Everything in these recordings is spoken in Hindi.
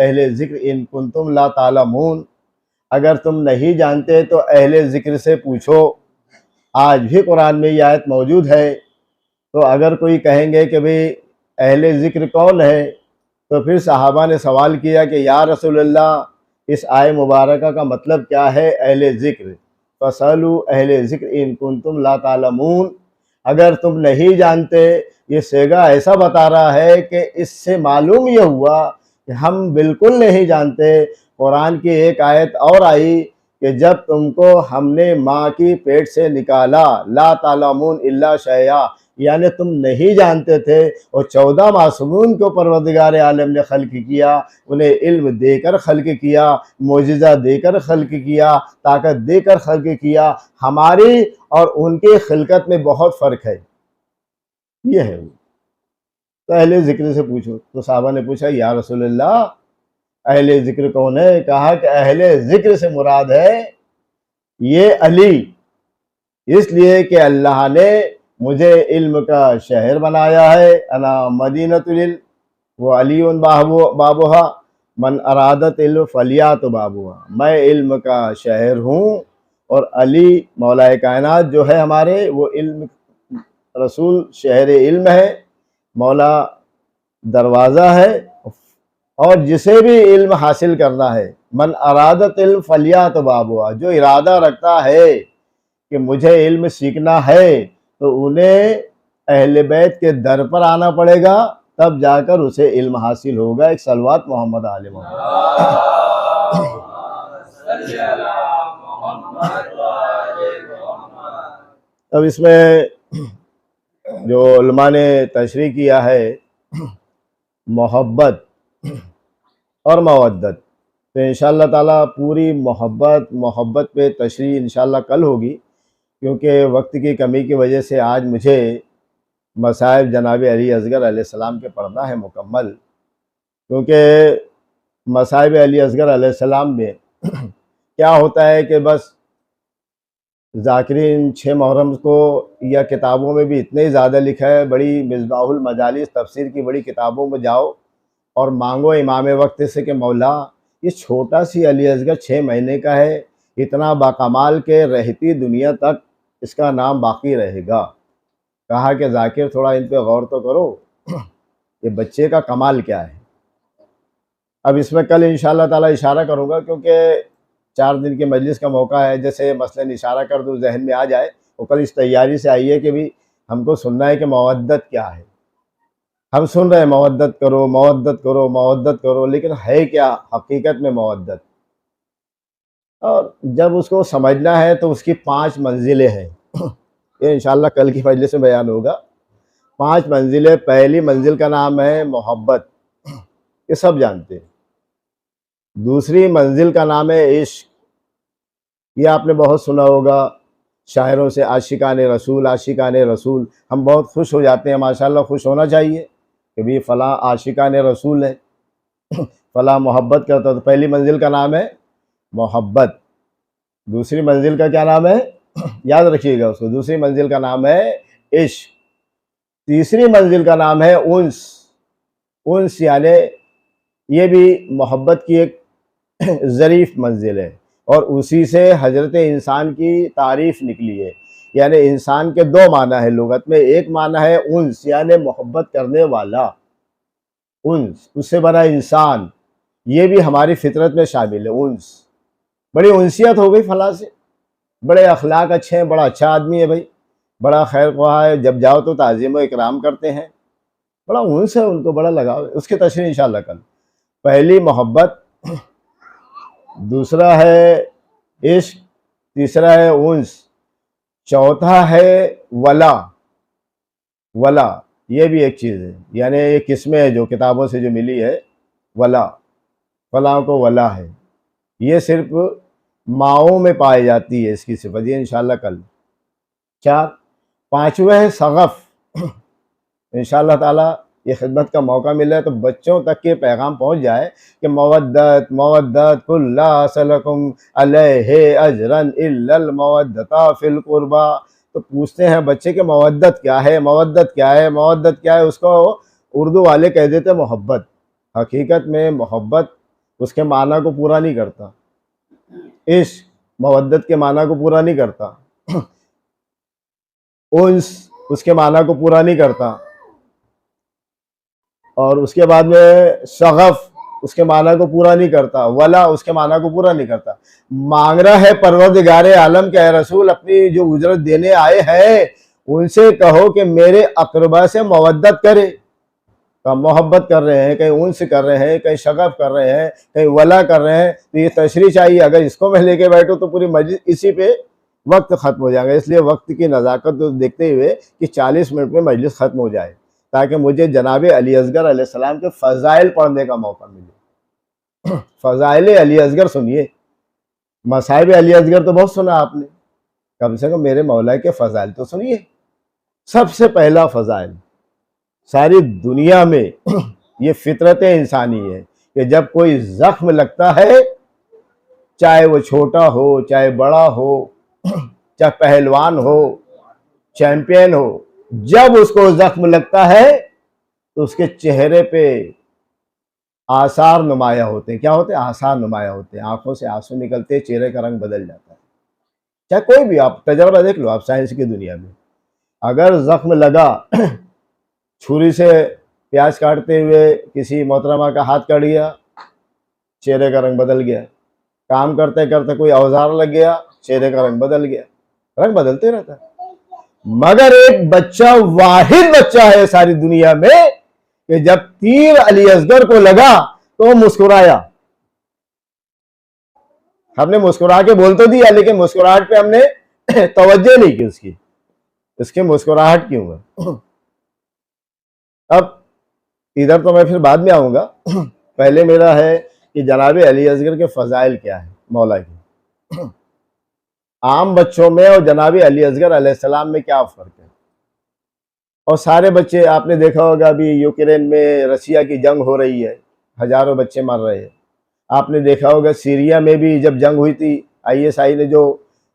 अहले ज़िक्र इन कुंतुम ला तालमून, अगर तुम नहीं जानते तो अहले ज़िक्र से पूछो। आज भी कुरान में ये आयत मौजूद है। तो अगर कोई कहेंगे कि भाई अहले ज़िक्र कौन है, तो फिर सहाबा ने सवाल किया कि या रसूलल्लाह, इस आय मुबारका का मतलब क्या है अहले ज़िक्र? फसलू अहले ज़िक्र इन कुंतुम ला तालमून, अगर तुम नहीं जानते। ये सेगा ऐसा बता रहा है कि इससे मालूम ये हुआ कि हम बिल्कुल नहीं जानते। कुरान की एक आयत और आई कि जब तुमको हमने माँ की पेट से निकाला, ला तालमून इल्ला शैया, यानी तुम नहीं जानते थे। और 14 मासूमून को परवरदिगार आलम ने खल्क किया, उन्हें इल्म देकर खल्क किया, मोजिज़ा देकर खल्क किया, ताकत देकर खल्क किया। हमारी और उनकी खिलकत में बहुत फ़र्क है। ये है वो। तो अहले ज़िक्र से पूछो। तो साहबा ने पूछा या रसूलल्लाह, अहले ज़िक्र कौन है? कहा कि अहले ज़िक्र से मुराद है ये अली, इसलिए कि अल्लाह ने मुझे इल्म का शहर बनाया है। अना मदीनतुल इल्म वो अलीउन बाबुहा मन अरादत इल्म फलियात बाबुहा, मैं इल्म का शहर हूँ और अली मौलाए कायनात जो है हमारे, वो इल्म रसूल शहर इल्म है, मौला दरवाज़ा है। और जिसे भी इल्म हासिल करना है, मन अरादत इल्म फलियात बाबुहा, जो इरादा रखता है कि मुझे इल्म सीखना है, तो उन्हें अहले बैत के दर पर आना पड़ेगा, तब जाकर उसे इल्म हासिल होगा। एक सलवात मोहम्मद आले मोहम्मद। अब इसमें जो उलमा ने तशरीह किया है मोहब्बत और मवद्दत, तो इंशाअल्लाह ताला पूरी मोहब्बत पे तशरीह इंशाअल्लाह कल होगी, क्योंकि वक्त की कमी की वजह से आज मुझे मसाइब जनाब अली असगर अलैहिस्सलाम के पढ़ना है मुकम्मल। क्योंकि मसाइब अली असगर अलैहिस्सलाम में क्या होता है कि बस ज़ाकिरीन 6 मुहर्रम को या किताबों में भी इतने ज़्यादा लिखा है, बड़ी मिसबाहुल मजालिस तफसीर की बड़ी किताबों में जाओ और मांगो इमाम वक्त से कि मौला ये छोटा सी अली असगर 6 महीने का है, इतना बाकमाल के रहती दुनिया तक इसका नाम बाकी रहेगा। कहा कि ज़ाकिर थोड़ा इन पे गौर तो करो, ये बच्चे का कमाल क्या है। अब इसमें कल इंशाअल्लाह ताला इशारा करूँगा, क्योंकि 4 दिन की मजलिस का मौका है। जैसे मसलन इशारा कर दूँ जहन में आ जाए, तो कल इस तैयारी से आइए कि भी हमको सुनना है कि मवद्दत क्या है। हम सुन रहे हैं मवद्दत करो मवद्दत करो मवद्दत करो, लेकिन है क्या हकीकत में मवद्दत? और जब उसको समझना है तो उसकी 5 मंजिलें हैं। ये इंशाअल्लाह कल की मजलिस में बयान होगा। 5 मंजिलें। पहली मंजिल का नाम है मोहब्बत, ये सब जानते हैं। दूसरी मंजिल का नाम है इश्क, ये आपने बहुत सुना होगा शायरों से, आशिकाने रसूल आशिकाने रसूल। हम बहुत खुश हो जाते हैं, माशाअल्लाह खुश होना चाहिए कि भाई फ़लाँ आशिकाने रसूल है, फ़लाँ मोहब्बत करता। तो पहली मंजिल का नाम है मोहब्बत। दूसरी मंजिल का क्या नाम है? याद रखिएगा उसको। दूसरी मंजिल का नाम है इश्क। तीसरी मंजिल का नाम है उन्स। उन्स यानी ये भी मोहब्बत की एक ज़रीफ़ मंजिल है, और उसी से हजरत इंसान की तारीफ़ निकली है। यानी इंसान के 2 माना है लुगत में। एक माना है उन्स यानी मोहब्बत करने वाला, उन्स उससे बना इंसान, ये भी हमारी फितरत में शामिल है। उन्स बड़ी उनसियत हो गई फला से, बड़े अखलाक अच्छे हैं, बड़ा अच्छा आदमी है भाई, बड़ा खैर ख्वाह है, जब जाओ तो ताज़ीम व इकराम करते हैं, बड़ा उन्स है, उनको बड़ा लगाव है। उसकी तशरीह इंशाअल्लाह कल। पहली मोहब्बत, दूसरा है इश्क, तीसरा है उन्स, चौथा है वला। वला ये भी एक चीज़ है, यानी ये किस्में है जो किताबों से जो मिली है। वला, फलां को वला है, ये सिर्फ माओं में पाई जाती है इसकी सिफत। ये इंशाअल्लाह कल। 4 पाँचवें है सग़फ़। इंशाअल्लाह ताला ये खिदमत का मौका मिला है तो बच्चों तक के पैगाम पहुँच जाए कि मवद्दत मवद्दत कुल ला असलकुम अलैहि अजरन इल्लल मवद्दता फ़िल क़ुरबा। तो पूछते हैं बच्चे कि मवद्दत क्या है, मवद्दत क्या है, मवद्दत क्या है? उसको उर्दू वाले कह देते मोहब्बत। हकीकत में मोहब्बत उसके माना को पूरा नहीं करता, इश्क मवद्दत के माना को पूरा नहीं करता, उन्स उसके माना को पूरा नहीं करता, और उसके बाद में शगफ उसके माना को पूरा नहीं करता, वला उसके माना को पूरा नहीं करता। मांग रहा है परवरदिगारे आलम के रसूल, अपनी जो उजरत देने आए हैं उनसे कहो कि मेरे अकरबा से मवद्दत करे। कहीं मोहब्बत कर रहे हैं, कहीं उनस कर रहे हैं, कहीं शगफ कर रहे हैं, कहीं वला कर रहे हैं, तो ये तशरीह चाहिए। अगर इसको मैं लेके बैठूँ तो पूरी मस्जिद इसी पे वक्त ख़त्म हो जाएगा। इसलिए वक्त की नज़ाकत तो देखते हुए कि 40 मिनट में मजलिस ख़त्म हो जाए, ताकि मुझे जनाब अली असगर अलैहिस्सलाम के फ़ज़ाइल पढ़ने का मौका मिले। फ़ज़ाइल अली असगर सुनिए, मसाइब अली असगर तो बहुत सुना आपने, कम से कम मेरे मौला के फ़ज़ाइल तो सुनिए। सबसे पहला फ़ज़ाइल, सारी दुनिया में ये फितरत इंसानी है कि जब कोई ज़ख्म लगता है, चाहे वो छोटा हो चाहे बड़ा हो, चाहे पहलवान हो चैंपियन हो, जब उसको ज़ख्म लगता है तो उसके चेहरे पे आसार नुमाया होते हैं। क्या होते हैं? आसार नुमाया होते हैं। आंखों से आंसू निकलते हैं, चेहरे का रंग बदल जाता है। चाहे कोई भी, आप तजर्बा देख लो, आप साइंस की दुनिया में, अगर ज़ख्म लगा, छुरी से प्याज काटते हुए किसी मोहतरमा का हाथ कट गया, चेहरे का रंग बदल गया। काम करते करते कोई औजार लग गया, चेहरे का रंग बदल गया। रंग बदलते रहता है। मगर एक बच्चा, वाहिद बच्चा है सारी दुनिया में कि जब तीर अली असगर को लगा तो वो मुस्कुराया। हमने मुस्कुरा के बोल तो दिया, लेकिन मुस्कुराहट पे हमने तवज्जो नहीं की उसकी, इसके मुस्कुराहट क्यों है। अब इधर तो मैं फिर बाद में आऊंगा, पहले मेरा है कि जनाब अली असगर के फ़ज़ाइल क्या है मौला की। आम बच्चों में और जनाब अली असगर अलैहिस्सलाम में क्या फ़र्क है। और सारे बच्चे, आपने देखा होगा अभी यूक्रेन में रसिया की जंग हो रही है, हज़ारों बच्चे मर रहे हैं। आपने देखा होगा सीरिया में भी जब जंग हुई थी, ISI ने जो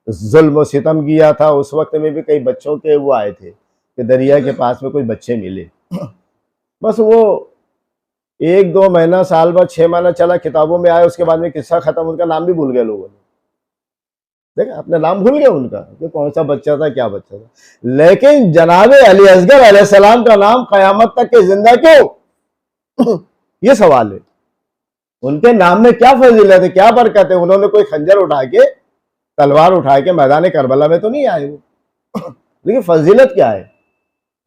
जुल्म और सितम किया था, उस वक्त में भी कई बच्चों के वो आए थे कि दरिया के पास में कोई बच्चे मिले। बस वो 1-2 महीना, साल भर, 6 महीना चला, किताबों में आया, उसके बाद में किस्सा ख़त्म, उनका नाम भी भूल गए लोगों ने। देखा, अपने नाम भूल गए उनका कि कौन सा बच्चा था, क्या बच्चा था। लेकिन जनाब अली असगर अलैहिस्सलाम का नाम क़यामत तक के जिंदा क्यों, ये सवाल है। उनके नाम में क्या फजीलत है, क्या बरकत है। उन्होंने कोई खंजर उठा के, तलवार उठा के मैदान करबला में तो नहीं आए वो, लेकिन फजीलत क्या है।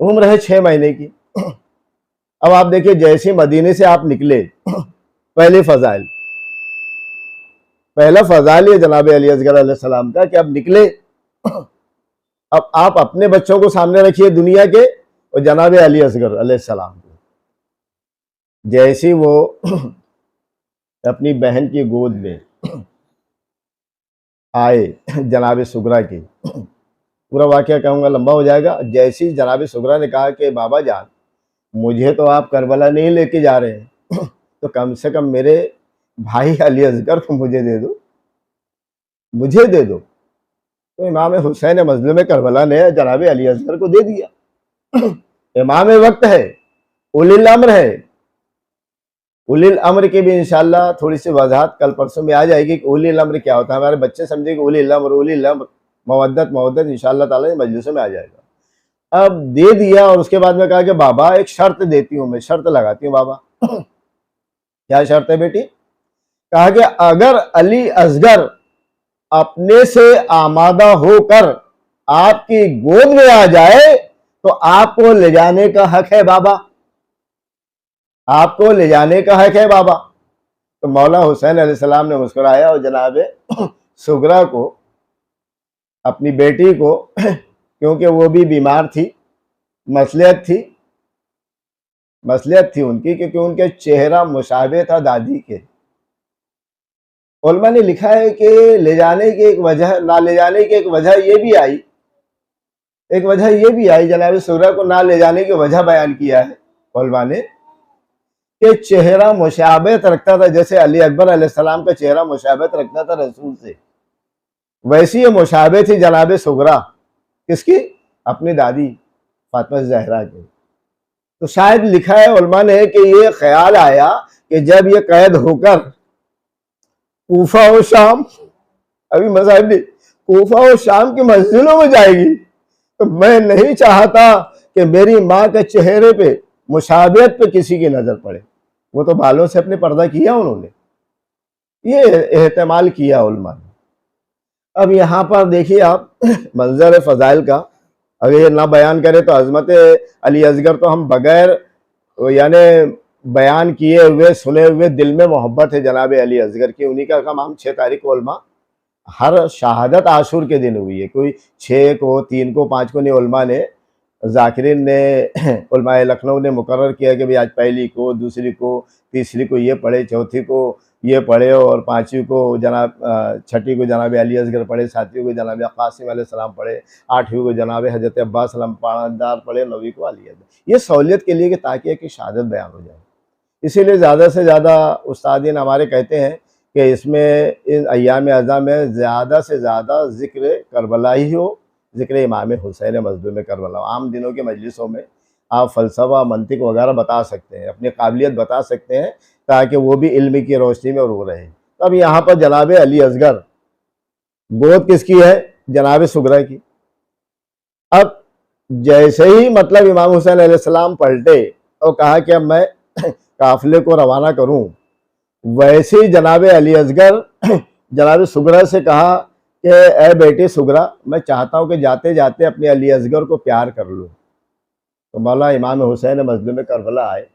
उम्र है 6 महीने की। अब आप देखिए, जैसे मदीने से आप निकले, पहले फ़ज़ाइल, पहला फ़ज़ाइल ये जनाब अली असगर अलैहिस्सलाम का कि अब निकले। अब आप अपने बच्चों को सामने रखिए दुनिया के, और जनाब अली असगर अलैहिस्सलाम को, जैसे वो अपनी बहन की गोद में आए, जनाब सुगरा की, पूरा वाक़या कहूँगा लंबा हो जाएगा। जैसे ही जनाब सुगरा ने कहा कि बाबा जान, मुझे तो आप करबला नहीं लेके जा रहे हैं, तो कम से कम मेरे भाई अली असगर को मुझे दे दो, मुझे दे दो। तो इमाम हुसैन मज़लूम करबला ने जनाब अली असगर को दे दिया। इमाम वक्त है, उलिल अम्र है। उलिल अम्र की भी इंशाल्लाह थोड़ी सी वजाहत कल परसों में आ जाएगी कि उलिल अम्र क्या होता है। हमारे बच्चे समझे कि उलिल अम्र मवद्दत इंशाल्लाह ताला मजलिसों में आ जाएगा। अब दे दिया, और उसके बाद में कहा कि बाबा एक शर्त देती हूँ, मैं शर्त लगाती हूँ बाबा। क्या शर्त है बेटी? कहा कि अगर अली असगर अपने से आमादा होकर आपकी गोद में आ जाए तो आपको ले जाने का हक है बाबा, आपको ले जाने का हक है बाबा। तो मौला हुसैन अलैहिस्सलाम ने मुस्कुराया और जनाब सुगरा को, अपनी बेटी को, क्योंकि वो भी बीमार थी, मसलियत थी उनकी, क्योंकि उनके चेहरा मुशाबे था दादी के। उलमा ने लिखा है कि ले जाने की एक वजह, ना ले जाने की एक वजह ये भी आई, जनाब सुगरा को ना ले जाने की वजह बयान किया है उलमा ने कि चेहरा मुशाबहत रखता था, जैसे अली अकबर अलैहिस्सलाम का चेहरा मुशाबहत रखता था रसूल से, वैसी ये मुशाबह थी जनाब सुगरा किसकी? अपनी दादी फातिमा ज़हरा की। तो शायद लिखा है उलमा ने कि ये ख्याल आया कि जब ये कैद होकर कूफा और शाम, अभी मसाजिद नहीं, कूफा और शाम की मस्जिदों में जाएगी। तो मैं नहीं चाहता कि मेरी माँ के चेहरे पे मुशाबियत पे किसी की नजर पड़े। वो तो बालों से अपने पर्दा किया उन्होंने, ये एहतमाल किया उलमा ने। अब यहाँ पर देखिए आप मंजर फ़ज़ाइल का अगर ये ना बयान करें तो हज़रत अली असगर तो हम बगैर यानी बयान किए हुए सुने हुए दिल में मोहब्बत है जनाब अली असगर की। उन्हीं का काम हम 6 तारीख को उलमा हर शहादत आशूर के दिन हुई है, कोई 6 को, 3 को, 5 को नहीं। उलमा ने जाकिरीन ने उलमा लखनऊ ने मुकर्रर किया कि भाई आज पहली को, दूसरी को, तीसरी को ये पढ़े, चौथी को ये पढ़े और पाँचवीं को जनाब छठी को जनाब अली असगर पढ़े, सातवीं को जनाब कासिम अलैहिस्सलाम पढ़े, आठवीं को जनाब हज़रत अब्बास सलाम पानादार पढ़े, नौवीं को अली असगर। ये सहूलियत के लिए कि ताकि एक शहादत बयान हो जाए। इसीलिए ज़्यादा से ज़्यादा उस्तादीन हमारे कहते हैं कि इसमें इन अय्याम अज़ा में ज़्यादा से ज़्यादा ज़िक्र करबला ही हो, ज़िक्र इमाम हुसैन मज़लूम करबला। आम दिनों के मजलिसों में आप फ़लसफ़ा, मंतिक वगैरह बता सकते हैं, अपनी काबिलियत बता सकते हैं ताकि वो भी इल्म की रोशनी में और वो रहे। अब यहाँ पर जनाब अली असगर गोद किसकी है? जनाब सुगरा की। अब जैसे ही मतलब इमाम हुसैन अलैहिस्सलाम पलटे और कहा कि अब मैं काफिले को रवाना करूं, वैसे ही जनाब अली असगर जनाब सुगरा से कहा कि ए बेटी सुगरा, मैं चाहता हूं कि जाते जाते अपने अली असगर को प्यार कर लूं। तो मौला इमाम हुसैन मज़लूम करबला आए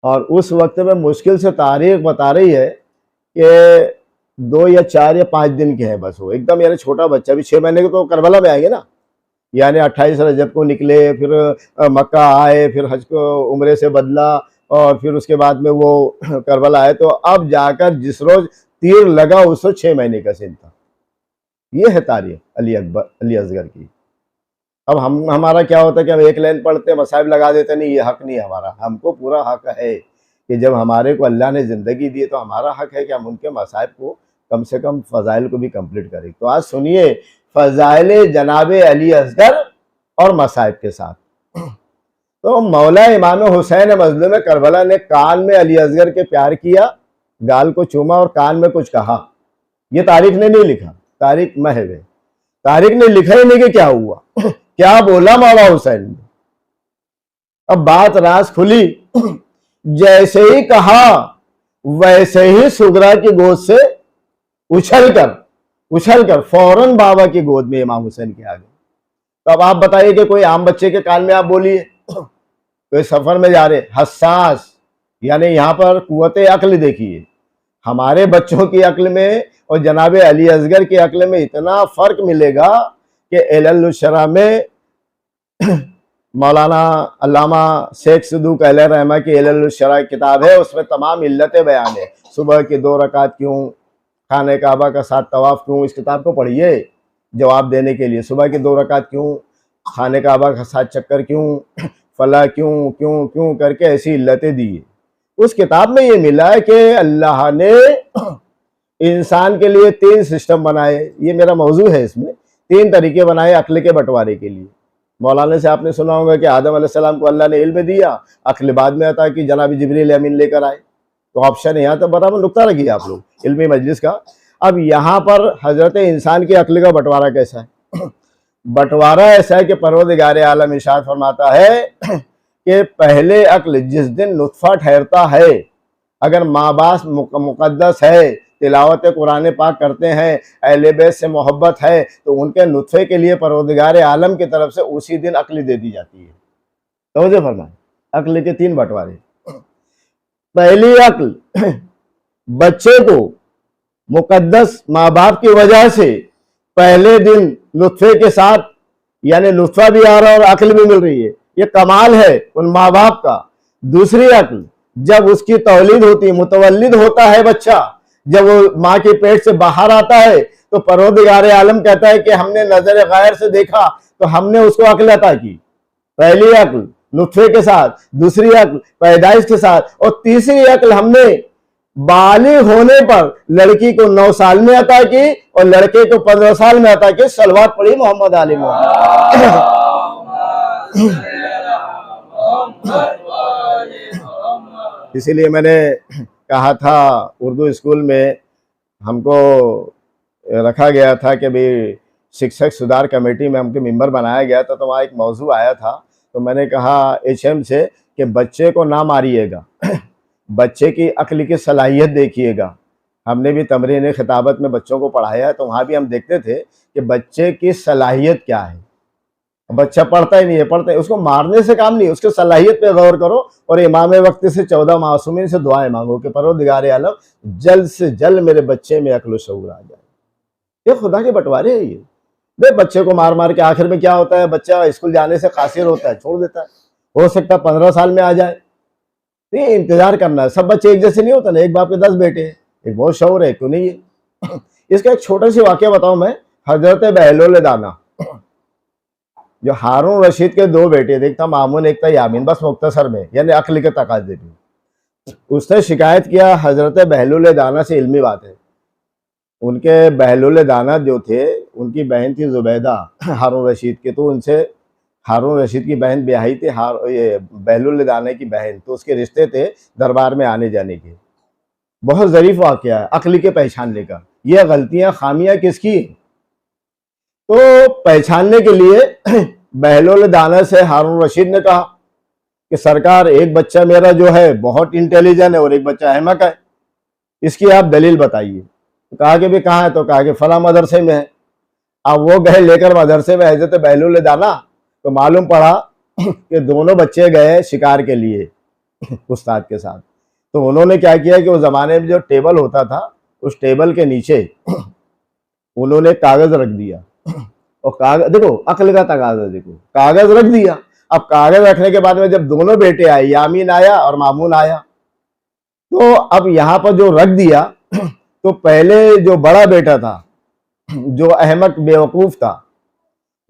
और उस वक्त में मुश्किल से तारीख बता रही है कि 2 या 4 या 5 दिन के हैं बस। वो एकदम यानी छोटा बच्चा, भी 6 महीने के तो करबला में आएंगे ना। यानी 28 रजब को निकले, फिर मक्का आए, फिर हज को उम्रे से बदला और फिर उसके बाद में वो करबला आए। तो अब जाकर जिस रोज तीर लगा उस रोज 6 महीने का सीन था। ये है तारीख अली असगर की। अब हमारा क्या होता है कि हम एक लाइन पढ़ते मसाइब लगा देते, नहीं ये हक नहीं है हमारा। हमको पूरा हक है कि जब हमारे को अल्लाह ने ज़िंदगी दी है तो हमारा हक है कि हम उनके मसाइब को कम से कम फ़ज़ाइल को भी कंप्लीट करें। तो आज सुनिए फ़ज़ाइल जनाब अली असगर और मसाइब के साथ। तो मौला इमाम हुसैन मज़लूम करबला ने कान में अली असगर के प्यार किया, गाल को चूमा और कान में कुछ कहा। ये तारीख ने नहीं लिखा, तारीख महव है। तारीख ने लिखा ही नहीं कि क्या हुआ, क्या बोला मौला हुसैन ने। अब बात राज खुली, जैसे ही कहा वैसे ही सुगरा की गोद से उछलकर फौरन बाबा की गोद में इमाम हुसैन के आ गए। तो अब आप बताइए कि कोई आम बच्चे के कान में आप बोलिए, कोई सफर में जा रहे, हसास, यानी यहाँ पर कुव्वते अक्ल देखिए। हमारे बच्चों की अक्ल में और जनाब अली असगर की अक्ल में इतना फर्क मिलेगा कि इल्मुल शरा में मौलाना अल्लामा शेख सदूक अलैहि रहमा की इल्मुल शरा किताब है, उसमें तमाम इल्लतें बयान है। सुबह की 2 रकात क्यों, खाने काबा का 7 तवाफ क्यों, इस किताब को पढ़िए जवाब देने के लिए। सुबह की 2 रकात क्यों, खाने काबा का 7 चक्कर क्यों, फला क्यों क्यों क्यों करके ऐसी इल्लतें दी है। उस किताब में ये मिला है कि अल्लाह ने इंसान के लिए 3 सिस्टम बनाए। ये मेरा मौजू है, इसमें 3 तरीके बनाए अक्ल के बंटवारे के लिए। मौलाना से आपने सुना होगा कि आदम अलैहिस्सलाम को अल्लाह ने इल्म दिया, अक्ल बाद में आता कि जनाब जिब्रील अमीन लेकर आए। तो ऑप्शन है यहाँ, तो बराबर नुक्ता रखिए आप लोग इल्मी मजलिस का। अब यहाँ पर हजरत इंसान की अक्ल का बंटवारा कैसा है? बंटवारा ऐसा है कि परवरदिगार आलम इरशाद फरमाता है कि पहले अक्ल जिस दिन नुत्फा ठहरता है, अगर माँ बाप मुकद्दस है, तिलावत कुरान पाक करते हैं, अहले बैत से मोहब्बत है, तो उनके नुत्फे के लिए परवरदिगार आलम की तरफ से उसी दिन अक्ल दे दी जाती है। समझे फरमाए, अक्ल के 3 बंटवारे। पहली अक्ल बच्चे को मुकद्दस माँ बाप की वजह से पहले दिन नुत्फे के साथ, यानी नुत्फा भी आ रहा है और अक्ल भी मिल रही है, ये कमाल है उन माँ बाप का। दूसरी अक्ल जब उसकी तौलीद होती है, मुतवल्लिद होता है बच्चा, जब वो माँ के पेट से बाहर आता है, तो परवरदिगार आलम कहता है कि हमने नजर गैर से देखा तो हमने उसको अक्ल अता की। पहली अक्ल नुत्फे के साथ, दूसरी अक्ल पैदाइश के साथ, और तीसरी अक्ल हमने बालिग होने पर लड़की को 9 साल में अता की और लड़के को 15 साल में अता की। सलवात पढ़ी मोहम्मद आली मोहम्मद। इसीलिए मैंने कहा था उर्दू स्कूल में हमको रखा गया था कि भाई शिक्षक सुधार कमेटी में हमको मेंबर बनाया गया था, तो वहाँ एक मौजू आया था। तो मैंने कहा एचएम से कि बच्चे को ना मारिएगा, बच्चे की अक्ल की सलाहियत देखिएगा। हमने भी तमरीन खिताबत में बच्चों को पढ़ाया है, तो वहाँ भी हम देखते थे कि बच्चे की सलाहियत क्या है। बच्चा पढ़ता ही नहीं है, पढ़ता है, उसको मारने से काम नहीं, उसके सलाहियत पे गौर करो और इमाम वक्त से 14 मासूमीन से दुआएं मांगो कि परवरदिगार आलम जल्द से जल्द मेरे बच्चे में अक्ल शऊर आ जाए। ये खुदा के बंटवारे है। ये देख, बच्चे को मार मार के आखिर में क्या होता है, बच्चा स्कूल जाने से कासिर होता है, छोड़ देता है। हो सकता है 15 साल में आ जाए। तो ये इंतजार करना है। सब बच्चे एक जैसे नहीं होता ना, एक बाप के 10 बेटे हैं, एक बहुत शौर है, क्यों नहीं है। इसका एक छोटा सी वाक्य बताऊं मैं। हजरत बहलोल दाना, जो हारून रशीद के 2 बेटे थे, एक था मामून एक था यामीन, बस मुख्तसर में, यानी अक्ल के तकाजे पे, उसने शिकायत किया हजरत बहलोल दाना से। इल्मी बात है, उनके बहलोल दाना जो थे, उनकी बहन थी जुबैदा हारून रशीद के, तो उनसे हारून रशीद की बहन ब्याही थी ये बहलोल दाना की बहन, तो उसके रिश्ते थे दरबार में आने जाने के। बहुत ज़रीफ वाक़या है अक्ल के पहचानने का। ये गलतियां खामियां किसकी? तो पहचानने के लिए बहलोल दाना से हारून रशीद ने कहा कि सरकार, एक बच्चा मेरा जो है बहुत इंटेलिजेंट है और एक बच्चा अहमक है, इसकी आप दलील बताइए। तो कहा कि भी कहाँ है? तो कहा कि फला मदरसे में है। अब वो गए लेकर मदरसे में हजरत बहलोल दाना, तो मालूम पड़ा कि दोनों बच्चे गए शिकार के लिए उस्ताद के साथ। तो उन्होंने क्या किया कि उस ज़माने में जो टेबल होता था, उस टेबल के नीचे उन्होंने कागज़ रख दिया। और कागज देखो, अक्ल का तकाज़ा देखो, कागज़ रख दिया। अब कागज़ रखने के बाद में जब दोनों बेटे आए, यामीन आया और मामून आया, तो अब यहाँ पर जो रख दिया, तो पहले जो बड़ा बेटा था, जो अहमक बेवकूफ़ था,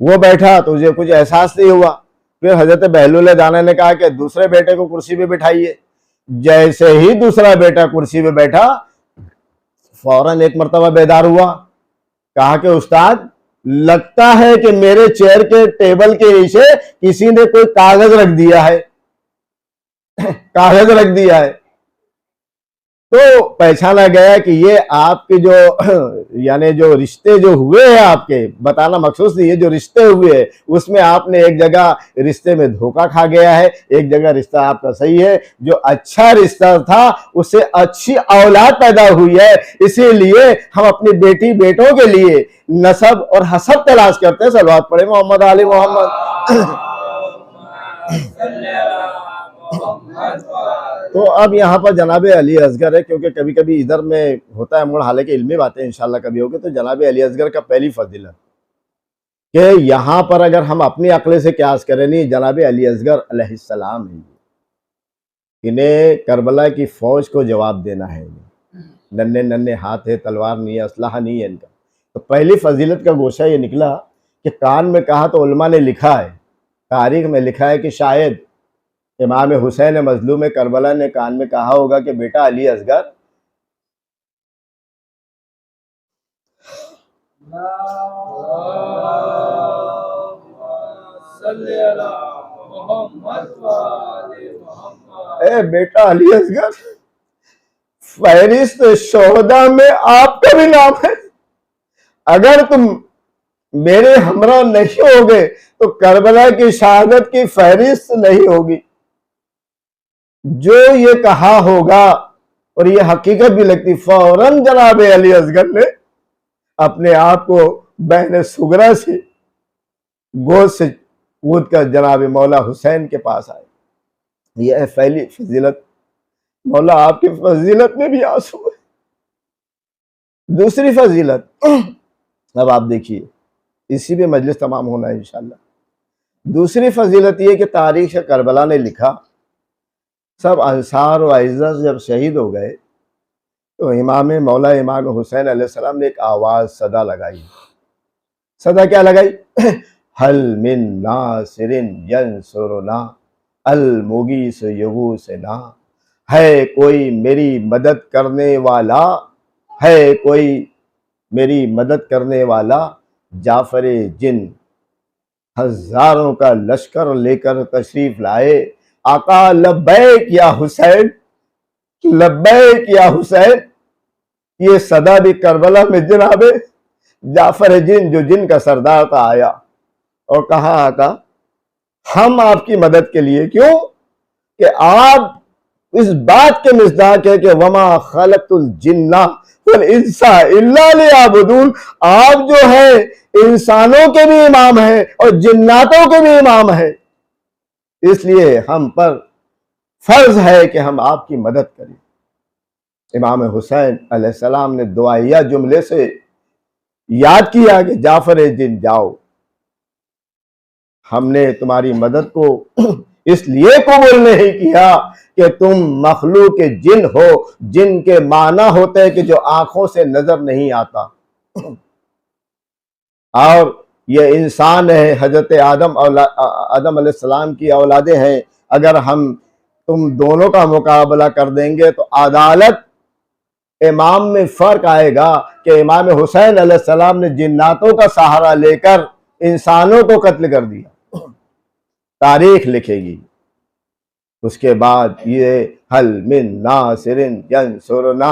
वो बैठा तो उसे कुछ एहसास नहीं हुआ। फिर हजरत बहलोल दाना ने कहा कि दूसरे बेटे को कुर्सी पे बिठाइए। जैसे ही दूसरा बेटा कुर्सी पे बैठा, फौरन एक मर्तबा बेदार हुआ। कहा कि उस्ताद, लगता है कि मेरे चेयर के टेबल के नीचे किसी ने कोई कागज रख दिया है कागज रख दिया है। तो पहचाना गया कि ये आपके जो यानी जो रिश्ते जो हुए हैं, आपके बताना मखसूस नहीं है, जो रिश्ते हुए हैं उसमें आपने एक जगह रिश्ते में धोखा खा गया है, एक जगह रिश्ता आपका सही है। जो अच्छा रिश्ता था उससे अच्छी औलाद पैदा हुई है, इसीलिए हम अपनी बेटी बेटों के लिए नसब और हसब तलाश करते हैं। सलवात पढ़े मोहम्मद आली मोहम्मद। तो अब यहाँ पर जनाब अली असगर है, क्योंकि कभी कभी इधर में होता है मोड़, हालांकि इल्मी बातें इंशाल्लाह कभी होगी। तो जनाब अली असगर का पहली फजीलत कि यहाँ पर अगर हम अपनी अक्ल से क्यास करें, नहीं, जनाब अली असगर अलैहिस्सलाम है। इन्हें करबला की फौज को जवाब देना है। नन्हे नन्हे हाथ है, तलवार नहीं है, असलाहा नहीं है इनका। तो पहली फजीलत का गोशा ये निकला कि कान में कहा, तो उलमा ने लिखा है, तारीख में लिखा है कि शायद इमाम हुसैन मजलूम करबला ने कान में कहा होगा कि बेटा अली असगर, ए बेटा अली असगर, फहरिस्त शोहदा में आपका भी नाम है। अगर तुम मेरे हमरा नहीं होगे तो करबला की शहादत की फहरिस्त नहीं होगी। जो ये कहा होगा, और ये हकीकत भी लगती, फौरन जनाब अली असगर ने अपने आप को बहन सुगरा से गोद से कूद कर जनाब मौला हुसैन के पास आए। यह है पहली फजीलत। मौला आपकी फजीलत में भी आंसू है। दूसरी फजीलत, अब आप देखिए, इसी में मजलिस तमाम होना है इंशाल्लाह। दूसरी फजीलत ये कि तारीख करबला ने लिखा, सब अंसार और अइज़्ज़ा जब शहीद हो गए तो मौला इमाम हुसैन अलैहिस्सलाम ने एक आवाज़ सदा लगाई। सदा क्या लगाई? हल मिन नासिरिन यंसुरुना अल मुगीस युगूसना। है कोई मेरी मदद करने वाला, है कोई मेरी मदद करने वाला। जाफर जिन हजारों का लश्कर लेकर तशरीफ लाए। आका लब्बैक या हुसैन, लब्बैक या हुसैन। ये सदा भी करबला में जनाबे जाफर जिन जो जिन का सरदार था आया और कहा, आका हम आपकी मदद के लिए, क्यों कि आप इस बात के मिस्दाक है कि वमा खलक़तुल जिन्ना वल इंसा इल्ला लियअबुदून, आप जो है इंसानों के भी इमाम है और जिन्नातों के भी इमाम है, इसलिए हम पर फर्ज है कि हम आपकी मदद करें। इमाम हुसैन अलैहिस्सलाम ने दुआया जुमले से याद किया कि जाफर जिन जाओ, हमने तुम्हारी मदद को इसलिए कबूल नहीं किया कि तुम मखलूक जिन हो, जिन के माना होते हैं कि जो आंखों से नजर नहीं आता, और ये इंसान है, हजरत आदम अलैहिस्सलाम की औलादे हैं। अगर हम तुम दोनों का मुकाबला कर देंगे तो अदालत इमाम में फर्क आएगा कि इमाम हुसैन अलैहिस्सलाम ने जिन्नातों का सहारा लेकर इंसानों को कत्ल कर दिया, तारीख लिखेगी। उसके बाद ये हल मिन नासिरिन यंसुरना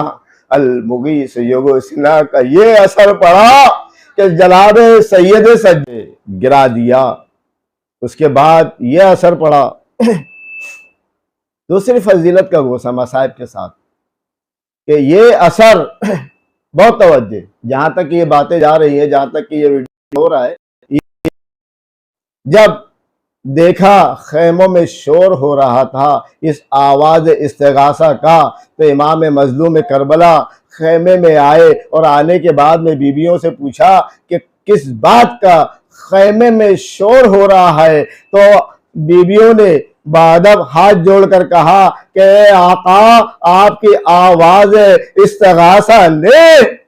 अल मुगीस युगसिना का ये असर पड़ा कि जनाब सैयद सज्जे गिरा दिया। उसके बाद ये असर पड़ा दूसरी फजीलत का गोसा मसाइब के साथ कि ये असर बहुत तवज्जो, जहां तक ये बातें जा रही है, जहां तक कि ये वीडियो हो रहा है, जब देखा खैमों में शोर हो रहा था इस आवाज इस्तिगासा का, तो इमाम मजलूम करबला खैमे में आए और आने के बाद में बीबियों से पूछा कि किस बात का खैमे में शोर हो रहा है। तो बीबियों ने बादब हाथ जोड़कर कहा कि आका, आपकी आवाज इस्तिगासा ने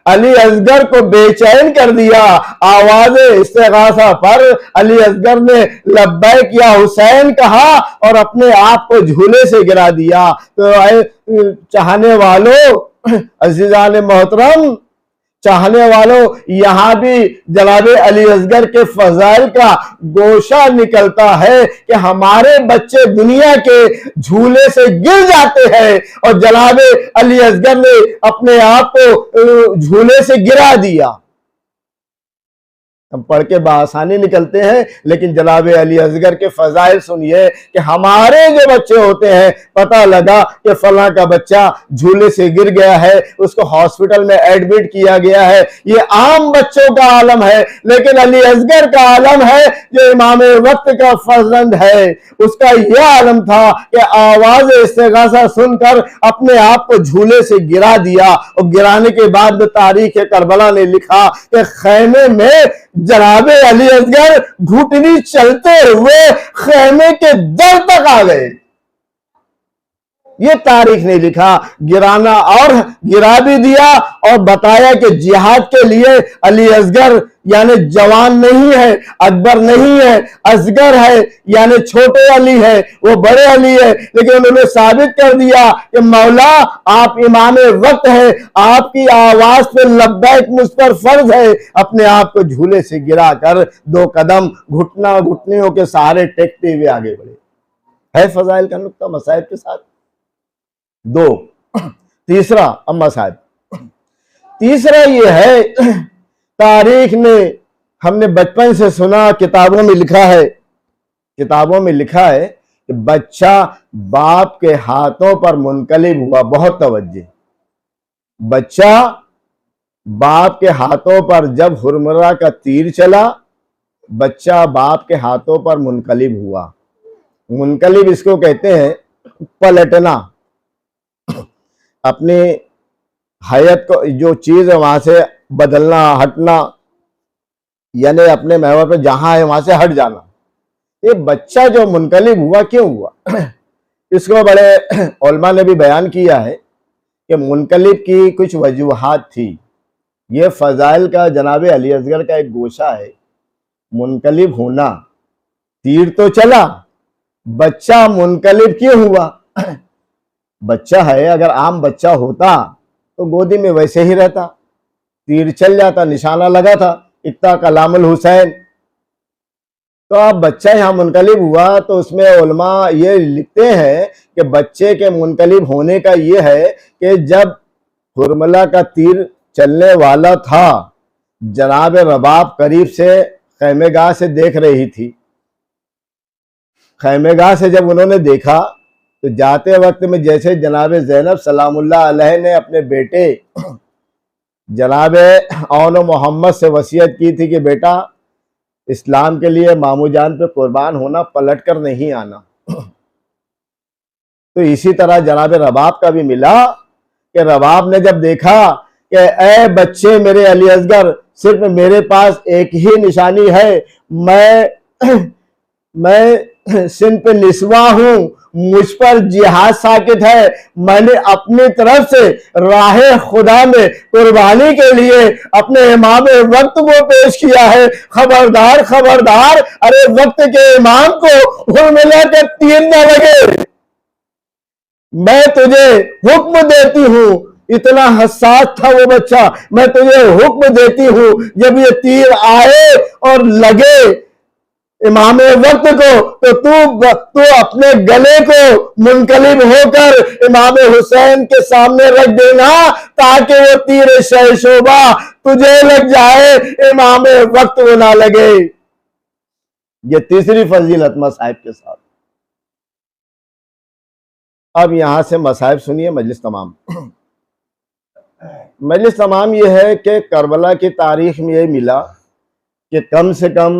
अली असगर को बेचैन कर दिया। आवाज इस्तिगासा पर अली असगर ने लब्बैक या हुसैन कहा और अपने आप को झूले से गिरा दिया। तो चाहने वालों, अजीजान मोहतरम, चाहने वालों, यहां भी जनाबे अली असगर के फजाइल का गोशा निकलता है कि हमारे बच्चे दुनिया के झूले से गिर जाते हैं और जनाबे अली असगर ने अपने आप को झूले से गिरा दिया। हम पढ़ के बआसानी निकलते हैं, लेकिन जनाबे अली असगर के फजाइल सुनिए कि हमारे जो बच्चे होते हैं, पता लगा कि फला का बच्चा झूले से गिर गया है, उसको हॉस्पिटल में एडमिट किया गया है, ये आम बच्चों का आलम है। लेकिन अली असगर का आलम है जो इमाम वक्त का फर्जंद है, उसका यह आलम था कि आवाज इस्तिगासा सुनकर अपने आप को झूले से गिरा दिया। और गिराने के बाद तारीख करबला ने लिखा कि खैमे में जनाबे अली असगर घुटनी चलते हुए खैमे के दर तक आ गए। ये तारीख ने लिखा, गिराना, और गिरा भी दिया और बताया कि जिहाद के लिए अली असगर यानी जवान नहीं है, अकबर नहीं है, असगर है यानी छोटे अली है, वो बड़े अली है। लेकिन उन्होंने साबित कर दिया कि मौला आप इमाम वक्त है, आपकी आवाज पे लब्बैक मुझ पर फर्ज है। अपने आप को झूले से गिरा कर 2 कदम घुटनियों के सहारे टेकते हुए आगे बढ़े। है फजाइल का नुक्ता मसाइब के साथ। 2 तीसरा अम्मा साहब, तीसरा ये है, तारीख में हमने बचपन से सुना, किताबों में लिखा है, किताबों में लिखा है कि बच्चा बाप के हाथों पर मुनकलिब हुआ। बहुत तवज्जो, बच्चा बाप के हाथों पर जब हुरमुरा का तीर चला, बच्चा बाप के हाथों पर मुनकलिब हुआ। मुनकलिब इसको कहते हैं पलटना, अपने हयत को, जो चीज है वहां से बदलना, हटना, यानी अपने महवर पर जहां है वहां से हट जाना। ये बच्चा जो मुनकलिब हुआ, क्यों हुआ? इसको बड़े उलमा ने भी बयान किया है कि मुनकलिब की कुछ वजूहात थी। ये फजाइल का जनाबे अली असगर का एक गोशा है। मुनकलिब होना, तीर तो चला, बच्चा मुनकलिब क्यों हुआ? बच्चा है, अगर आम बच्चा होता तो गोदी में वैसे ही रहता, तीर चल जाता, निशाना लगा था, इत्ता कलामुल हुसैन। तो अब बच्चा यहां मुनकलिब हुआ, तो उसमें उलमा ये लिखते हैं कि बच्चे के मुनकलिब होने का ये है कि जब हुरमला का तीर चलने वाला था। जनाब रबाब करीब से खैमेगाह से देख रही थी। खैमेगाह से जब उन्होंने देखा तो जाते वक्त में जैसे जनाब ज़ैनब सलामुल्लाह अलैह ने अपने बेटे जनाब औन मोहम्मद से वसीयत की थी कि बेटा इस्लाम के लिए मामू जान पे कुर्बान होना, पलट कर नहीं आना। तो इसी तरह जनाब रबाब का भी मिला कि रबाब ने जब देखा कि ए बच्चे मेरे अली असगर, सिर्फ मेरे पास एक ही निशानी है, मैं सिंध पे निस्वा हूं, मुझ पर जिहाद साकित है, मैंने अपनी तरफ से राह खुदा में कुर्बानी के लिए अपने इमाम वक्त को पेश किया है। खबरदार खबरदार, अरे वक्त के इमाम को हुरमिला के तीर न लगे। मैं तुझे हुक्म देती हूं, इतना हसास था वो बच्चा, मैं तुझे हुक्म देती हूं, जब ये तीर आए और लगे इमाम वक्त को, तो तू अपने गले को मुनकलिब होकर इमाम हुसैन के सामने रख देना, ताकि वो तीर शहशोभा तुझे लग जाए, इमाम वक्त को ना लगे। ये तीसरी फजीलत मसाहिब के साथ। अब यहां से मसाहिब सुनिए मजलिस तमाम। मजलिस तमाम ये है कि करबला की तारीख में ये मिला कि कम से कम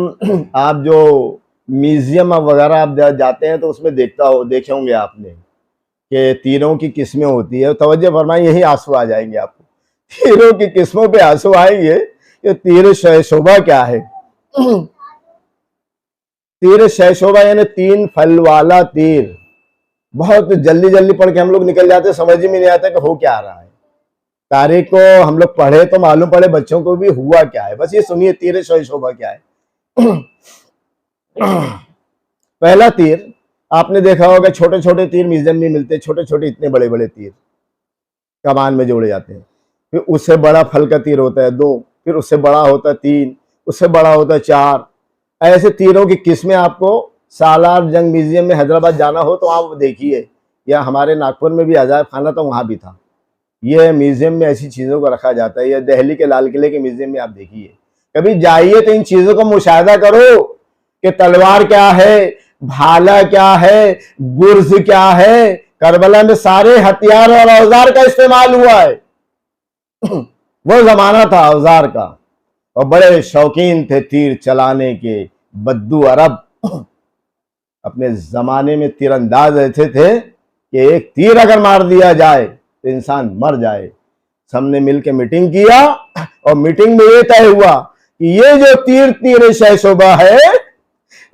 आप जो म्यूजियम वगैरह आप जाते हैं तो उसमें देखे होंगे आपने कि तीरों की किस्में होती है। तवज्जो फरमाइए, यही आंसू आ जाएंगे आपको, तीरों की किस्मों पे आंसू आएंगे कि तीर शहशोभा क्या है। तीर शहशोभा यानी 3 फल वाला तीर। बहुत जल्दी जल्दी पढ़ के हम लोग निकल जाते, समझ में नहीं आता कि हो क्या रहा है। तारीख को हम लोग पढ़े तो मालूम पड़े बच्चों को भी हुआ क्या है। बस ये सुनिए तीर शहशोभा क्या है। पहला तीर आपने देखा होगा, छोटे छोटे तीर म्यूजियम में मिलते, छोटे छोटे इतने बड़े बड़े तीर कमान में जोड़े जाते हैं। फिर उससे बड़ा फल का तीर होता है 2, फिर उससे बड़ा होता है 3, उससे बड़ा होता है 4। ऐसे तीरों की किस्में आपको सालार जंग म्यूजियम में हैदराबाद जाना हो तो आप देखिए, या हमारे नागपुर में भी अजायब खाना तो वहाँ भी था। ये म्यूजियम में ऐसी चीज़ों को रखा जाता है, या दिल्ली के लाल किले के म्यूजियम में आप देखिए, कभी जाइए तो इन चीज़ों का मुशाहिदा करो कि तलवार क्या है, भाला क्या है, गुर्ज क्या है। करबला में सारे हथियार और औजार का इस्तेमाल हुआ है। वो जमाना था औजार का, और बड़े शौकीन थे तीर चलाने के। बद्दू अरब अपने जमाने में तीरंदाज ऐसे थे कि एक तीर अगर मार दिया जाए तो इंसान मर जाए। सबने मिलकर मीटिंग किया, और मीटिंग में ये तय हुआ कि ये जो तीर शहशोभा है,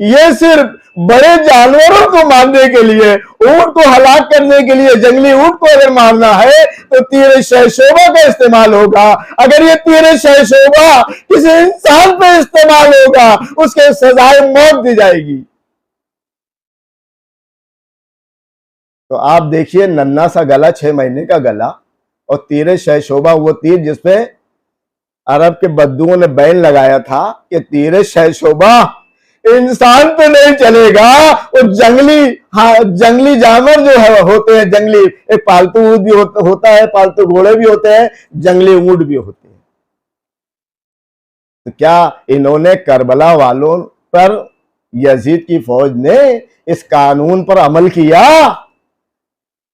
ये सिर्फ बड़े जानवरों को मारने के लिए, ऊंट को हलाक करने के लिए, जंगली ऊंट को अगर मारना है तो तीर शहशोभा का इस्तेमाल होगा। अगर ये तीर शहशोभा किसी इंसान पे इस्तेमाल होगा, उसके सजाए मौत दी जाएगी। तो आप देखिए, नन्ना सा गला, 6 महीने का गला, और तीर शहशोभा, वो तीर जिसपे अरब के बद्दुओं ने बैन लगाया था कि तीर शहशोभा इंसान पे नहीं चलेगा, वो जंगली जानवर जो है होते हैं, जंगली, एक पालतू ऊंट भी होता है, पालतू घोड़े भी होते हैं, जंगली ऊंट भी होते हैं। तो क्या इन्होंने करबला वालों पर, यजीद की फौज ने इस कानून पर अमल किया?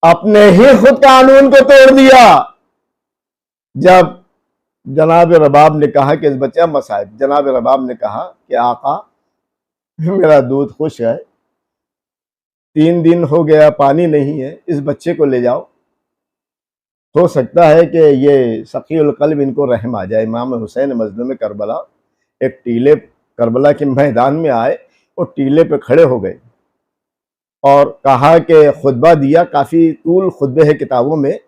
अपने ही खुद कानून को तोड़ दिया। जब जनाब रबाब ने कहा कि इस बच्चा मसाइब, जनाब रबाब ने कहा कि आका मेरा दूध खुश है, 3 दिन हो गया पानी नहीं है, इस बच्चे को ले जाओ, हो सकता है कि ये सकीउल कल्ब इनको रहम आ जाए। इमाम हुसैन मजलूम करबला एक टीले करबला के मैदान में आए, और टीले पे खड़े हो गए और कहा कि खुतबा दिया। काफ़ी तूल खुतबे है किताबों में,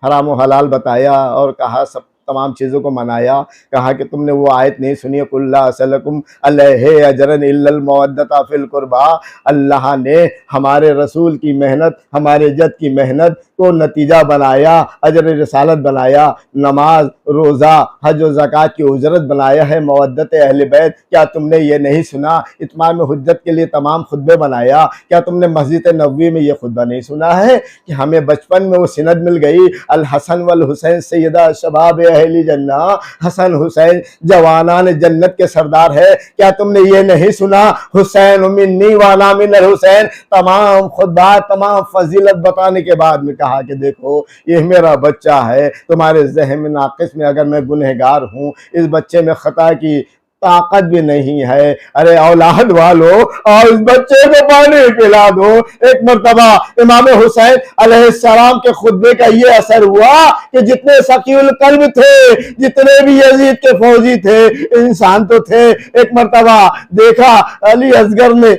हराम व हलाल बताया और कहा सब तमाम चीज़ों को मनाया। कहा कि तुमने वो आयत नहीं सुनी है, कुल ला असलकुम अलैहि अजरन इल्लल मवद्दता फिल कुर्बा। अल्लाह ने हमारे रसूल की मेहनत, हमारे जद की मेहनत को नतीजा बनाया, अजर रसालत बनाया, नमाज, रोज़ा, हज और ज़कात की उजरत बनाया है, मवद्दत अहले बैत। क्या तुमने ये नहीं सुना? इत्माम हुज्जत के लिए तमाम खुतबे बनाया। क्या तुमने मस्जिद नबवी में ये खुतबा नहीं सुना है कि हमें बचपन में वो सिनद मिल गई, अल हसन वल हुसैन सैयदा शबाब अहली जन्ना, हसन हुसैन जवानान जन्नत के सरदार है। क्या तुमने ये नहीं सुना? हुसैन मिन्नी वाना मिनल हुसैन। तमाम खुतबा, तमाम फजीलत बताने के बाद में कहा कि देखो ये मेरा बच्चा है, तुम्हारे ज़हन में नाक़िस में अगर मैं गुनहगार हूँ, इस बच्चे में खता की ताकत भी नहीं है। अरे औलाद वालो, और इस बच्चे को पानी पिला दो। एक मरतबा इमाम हुसैन अलैहिस्सलाम के खुतबे का ये असर हुआ कि जितने सकीउल कल्ब थे, जितने भी यजीद के फौजी थे, इंसान तो थे, एक मरतबा देखा अली असगर ने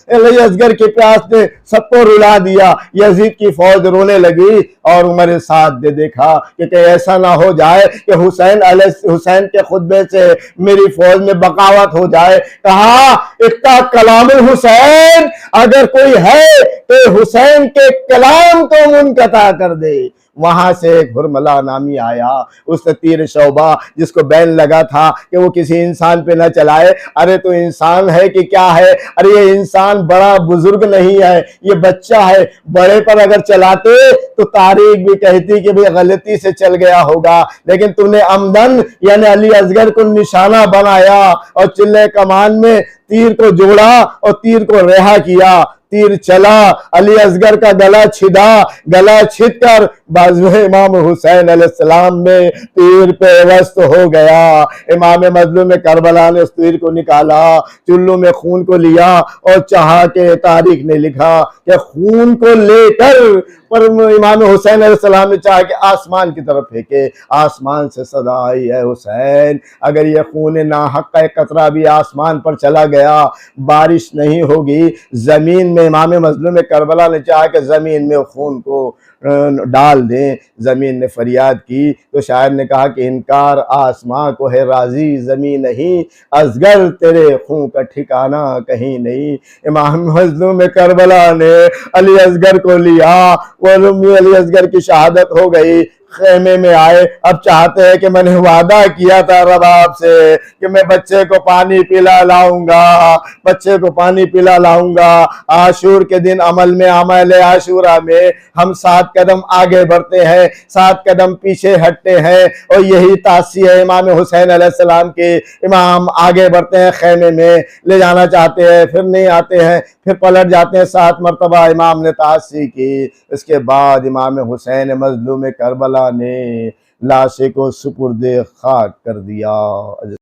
अली असगर की प्यास ने सबको रुला दिया। यजीद की फौज रोने लगी और उमर साद ने देखा कि ऐसा ना हो जाए कि हुसैन के खुतबे से मेरी फौज में बगावत हो जाए। कहा इत्ता कलामुल हुसैन, अगर कोई है तो हुसैन के कलाम को मुनक़ता कर दे। वहां से एक हुरमला नामी आया, उसने तीर शौबा जिसको बैन लगा था कि वो किसी इंसान पे न चलाए। अरे तो इंसान है कि क्या है? अरे ये इंसान बड़ा बुजुर्ग नहीं है, ये बच्चा है। बड़े पर अगर चलाते तो तारीख भी कहती कि भाई गलती से चल गया होगा, लेकिन तुमने अमदन यानी अली असगर को निशाना बनाया और चिल्ले कमान में तीर को जोड़ा और तीर को रिहा किया। तीर चला, अली असगर का गला छिदा, गला छिद कर बाजुए इमाम हुसैन अलैहिस्सलाम में तीर पे वस्त हो गया। इमाम मजलूम करबला ने उस तीर को निकाला, चुल्लू में खून को लिया और चाहा के तारीख ने लिखा कि खून को लेकर पर इमाम हुसैन अलैहिस्सलाम ने चाहा कि आसमान की तरफ फेंके। आसमान से सदा आई है हुसैन, अगर ये खून नाहक का एक कतरा भी आसमान पर चला गया, बारिश नहीं होगी। जमीन में इमाम मजलूम करबला ने चाहा कि जमीन में खून को डाल दें। जमीन ने फरियाद की तो शायर ने कहा कि इनकार आसमां को है राजी, जमीन नहीं असगर तेरे खून का ठिकाना कहीं नहीं। इमाम मजलूम करबला ने अली असगर को लिया, वो अली असगर की शहादत हो गई। खेमे में आए, अब चाहते हैं कि मैंने वादा किया था रबाब से कि मैं बच्चे को पानी पिला लाऊंगा, बच्चे को पानी पिला लाऊंगा। आशूर के दिन अमल में, अमल आशूरा में हम 7 कदम आगे बढ़ते हैं, 7 कदम पीछे हटते हैं, और यही तासी है इमाम हुसैन अलैहिस्सलाम के। इमाम आगे बढ़ते हैं, खेमे में ले जाना चाहते हैं, फिर नहीं आते हैं, फिर पलट जाते हैं। 7 मरतबा इमाम ने तासी की। इसके बाद इमाम हुसैन मजलूम करबला ने लाशे को सुपुर्दे खाक कर दिया।